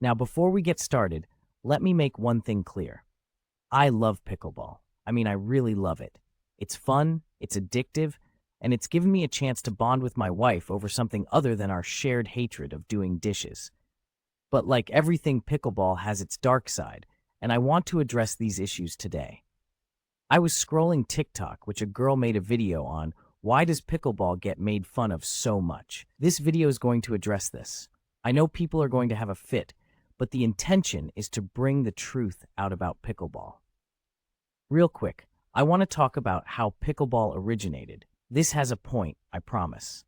Now, before we get started, let me make one thing clear. I love pickleball. I really love it. It's fun, it's addictive, and it's given me a chance to bond with my wife over something other than our shared hatred of doing dishes. But like everything, pickleball has its dark side, and I want to address these issues today. I was scrolling TikTok, which a girl made a video on why does pickleball get made fun of so much. This video is going to address this. I know people are going to have a fit, but the intention is to bring the truth out about pickleball. Real quick, I want to talk about how pickleball originated. This has a point, I promise.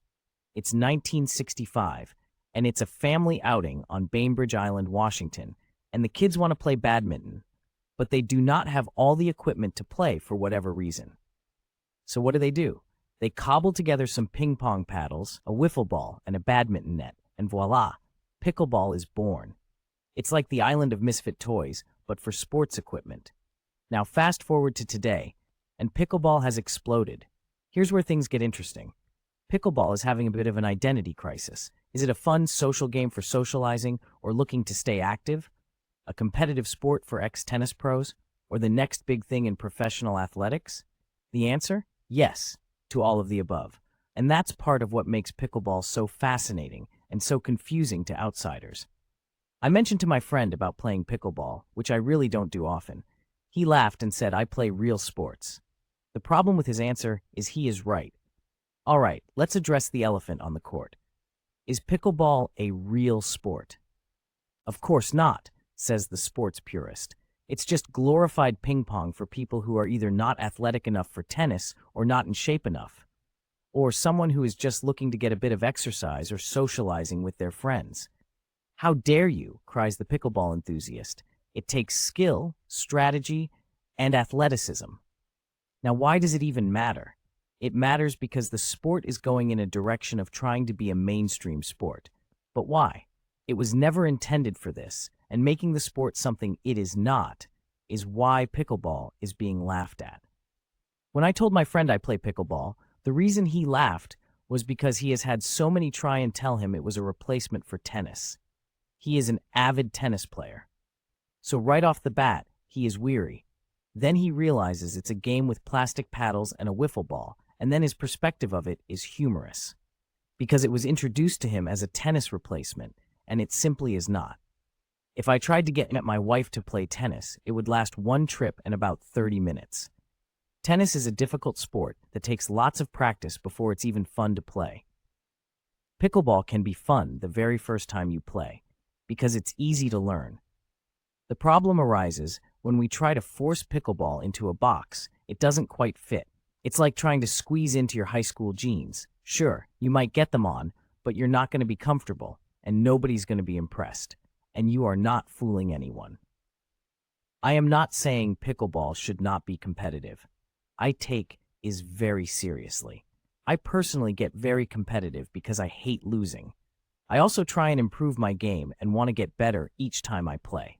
It's 1965, and it's a family outing on Bainbridge Island, Washington, and the kids want to play badminton, but they do not have all the equipment to play for whatever reason. So what do? They cobble together some ping pong paddles, a wiffle ball, and a badminton net, and voila, pickleball is born. It's like the island of misfit toys, but for sports equipment. Now fast forward to today, and pickleball has exploded. Here's where things get interesting. Pickleball is having a bit of an identity crisis. Is it a fun social game for socializing or looking to stay active? A competitive sport for ex-tennis pros? Or the next big thing in professional athletics? The answer? Yes, to all of the above. And that's part of what makes pickleball so fascinating and so confusing to outsiders. I mentioned to my friend about playing pickleball, which I really don't do often. He laughed and said I play real sports. The problem with his answer is he is right. All right, let's address the elephant on the court. Is pickleball a real sport? Of course not, says the sports purist. It's just glorified ping pong for people who are either not athletic enough for tennis or not in shape enough, or someone who is just looking to get a bit of exercise or socializing with their friends. How dare you, cries the pickleball enthusiast. It takes skill, strategy, and athleticism. Now, why does it even matter? It matters because the sport is going in a direction of trying to be a mainstream sport. But why? It was never intended for this, and making the sport something it is not is why pickleball is being laughed at. When I told my friend I play pickleball, the reason he laughed was because he has had so many try and tell him it was a replacement for tennis. He is an avid tennis player. So right off the bat, he is weary. Then he realizes it's a game with plastic paddles and a wiffle ball, and then his perspective of it is humorous. Because it was introduced to him as a tennis replacement, and it simply is not. If I tried to get my wife to play tennis, it would last one trip and about 30 minutes. Tennis is a difficult sport that takes lots of practice before it's even fun to play. Pickleball can be fun the very first time you play, because it's easy to learn. The problem arises when we try to force pickleball into a box. It doesn't quite fit. It's like trying to squeeze into your high school jeans. Sure, you might get them on, but you're not going to be comfortable, and nobody's going to be impressed. And you are not fooling anyone. I am not saying pickleball should not be competitive. I take is very seriously. I personally get very competitive because I hate losing. I also try and improve my game and want to get better each time I play.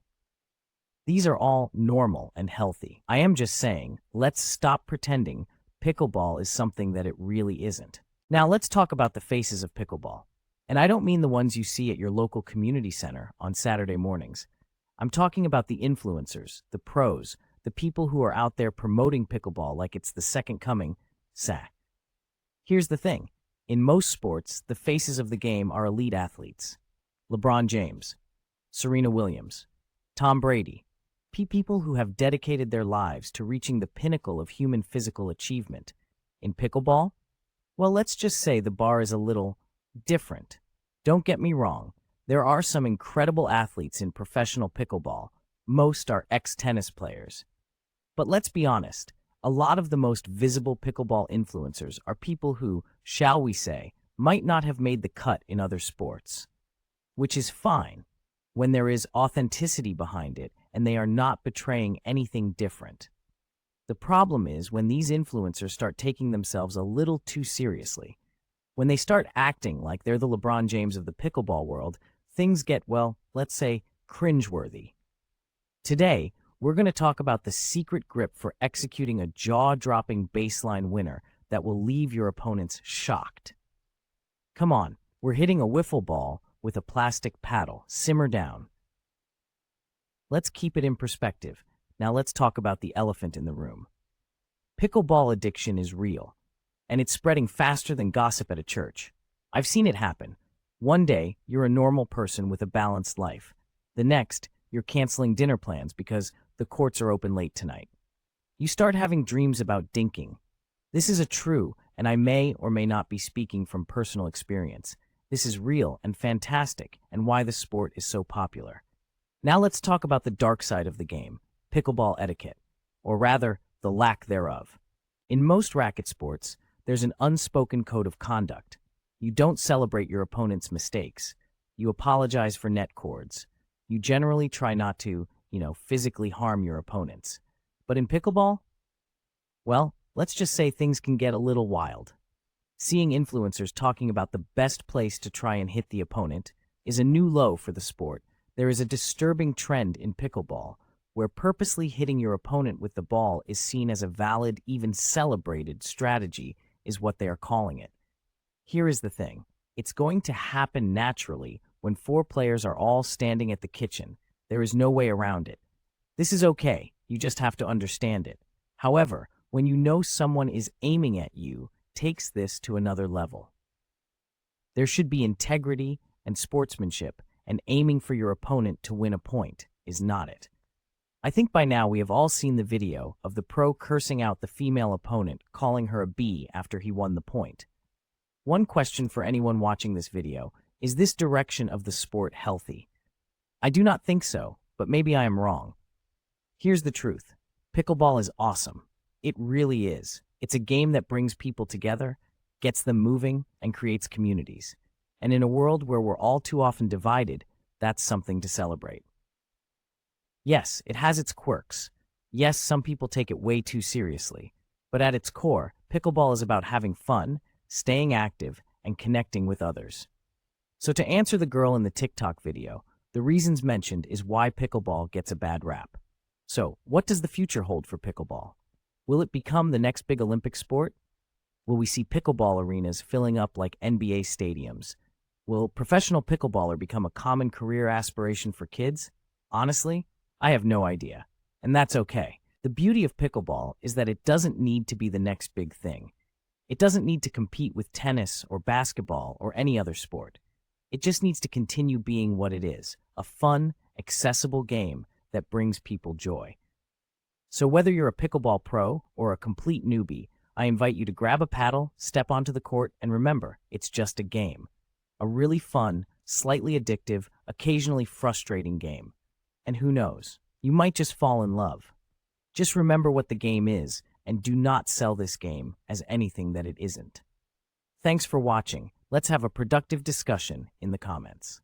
These are all normal and healthy. I am just saying, let's stop pretending pickleball is something that it really isn't. Now let's talk about the faces of pickleball. And I don't mean the ones you see at your local community center on Saturday mornings. I'm talking about the influencers, the pros, the people who are out there promoting pickleball like it's the second coming, Here's the thing. In most sports, the faces of the game are elite athletes. LeBron James, Serena Williams, Tom Brady, people who have dedicated their lives to reaching the pinnacle of human physical achievement. In pickleball? Well, let's just say the bar is a little different. Don't get me wrong, there are some incredible athletes in professional pickleball. Most are ex-tennis players. But let's be honest, a lot of the most visible pickleball influencers are people who, shall we say, might not have made the cut in other sports. Which is fine, when there is authenticity behind it and they are not betraying anything different. The problem is when these influencers start taking themselves a little too seriously. When they start acting like they're the LeBron James of the pickleball world, things get, well, let's say, cringeworthy. Today, we're going to talk about the secret grip for executing a jaw-dropping baseline winner that will leave your opponents shocked. Come on, we're hitting a wiffle ball with a plastic paddle. Simmer down. let's keep it in perspective. Now let's talk about the elephant in the room. Pickleball addiction is real, and it's spreading faster than gossip at a church. I've seen it happen. One day, you're a normal person with a balanced life. The next, you're canceling dinner plans because the courts are open late tonight. You start having dreams about dinking. This is a true, and I may or may not be speaking from personal experience. This is real and fantastic, and why the sport is so popular. Now let's talk about the dark side of the game, pickleball etiquette, or rather, the lack thereof. In most racket sports, there's an unspoken code of conduct. You don't celebrate your opponent's mistakes. You apologize for net cords. You generally try not to, physically harm your opponents. But in pickleball, well, let's just say things can get a little wild. Seeing influencers talking about the best place to try and hit the opponent is a new low for the sport. There is a disturbing trend in pickleball where purposely hitting your opponent with the ball is seen as a valid, even celebrated strategy, is what they are calling it. Here is the thing. It's going to happen naturally when four players are all standing at the kitchen. There is no way around it. This is okay. You just have to understand it. However, when you know someone is aiming at you, takes this to another level. There should be integrity and sportsmanship, and aiming for your opponent to win a point is not it. I think by now we have all seen the video of the pro cursing out the female opponent, calling her a B after he won the point. One question for anyone watching this video, is this direction of the sport healthy? I do not think so, but maybe I am wrong. Here's the truth. Pickleball is awesome. It really is. It's a game that brings people together, gets them moving, and creates communities. And in a world where we're all too often divided, that's something to celebrate. Yes, it has its quirks. Yes, some people take it way too seriously. But at its core, pickleball is about having fun, staying active, and connecting with others. So to answer the girl in the TikTok video, the reasons mentioned is why pickleball gets a bad rap. So, what does the future hold for pickleball? Will it become the next big Olympic sport? Will we see pickleball arenas filling up like NBA stadiums? Will professional pickleballer become a common career aspiration for kids? Honestly, I have no idea. And that's okay. The beauty of pickleball is that it doesn't need to be the next big thing. It doesn't need to compete with tennis or basketball or any other sport. It just needs to continue being what it is, a fun, accessible game that brings people joy. So whether you're a pickleball pro or a complete newbie, I invite you to grab a paddle, step onto the court, and remember, it's just a game. A really fun, slightly addictive, occasionally frustrating game. And who knows, you might just fall in love. Just remember what the game is, and do not sell this game as anything that it isn't. Thanks for watching. Let's have a productive discussion in the comments.